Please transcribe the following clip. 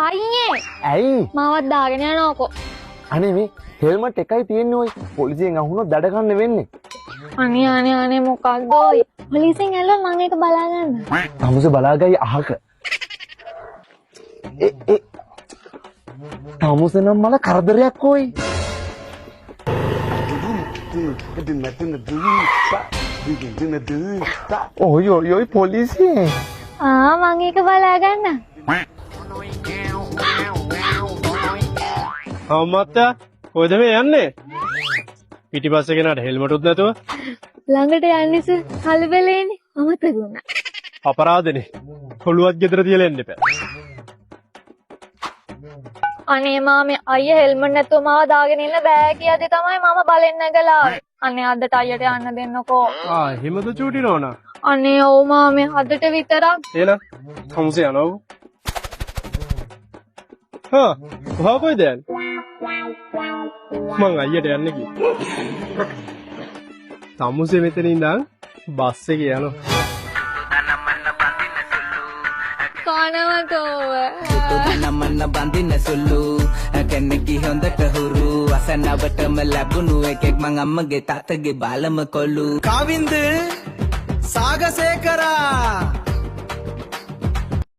අයියේ ඇයි මාවත් දාගෙන යනකො. අනේ මේ හෙල්මට් එකයි තියෙන්නේ ඔය පොලිසියෙන් අහුනොත් දඩ ගන්න වෙන්නේ. අනේ මොකක්ද ඔය? පොලිසියෙන් ඇල්ලුවා මම ඒක බලා ගන්න. තමුසේ බලාගයි අහක. තමුසේ නම් මල කරදරයක් කොයි. ඔය පොලිසියෙන්. මම ඒක බලා ගන්න. අම්මත්තා කොහෙද මේ යන්නේ? පිටිපස්සේ කෙනාට හෙල්මටුත් නැතුව ළඟට යන්නේ සර් කලබලේනේ. අමතක වුණා. අපරාධනේ. කොළුවත් ගෙදර තියලා එන්න එපා. අනේ මාමේ අයියා හෙල්මට් නැතුව මාව දාගෙන ඉන්න බෑ කියද්දි තමයි මම බලෙන් නැගලා ආවේ. අනේ අදට අයියට යන්න දෙන්නකෝ. එහෙමද චූටි නෝනා? අනේ ඔව් මාමේ අදට විතරක්. එහෙනම් තමුසේ යනවා. කොහා කොයිද යන්නේ? මං අයියට යන්නේ කි. තමුසේ මෙතන ඉඳන් බස් එකේ යනවා. කනවතෝව. නමන්න බඳින්න සුළු කෙනෙක්ගේ හොඳට හුරු අසනවටම ලැබුණු එකෙක් මං අම්මගේ තාත්තගේ බාලම කොල්ලු කවින්ද සාගසේකරා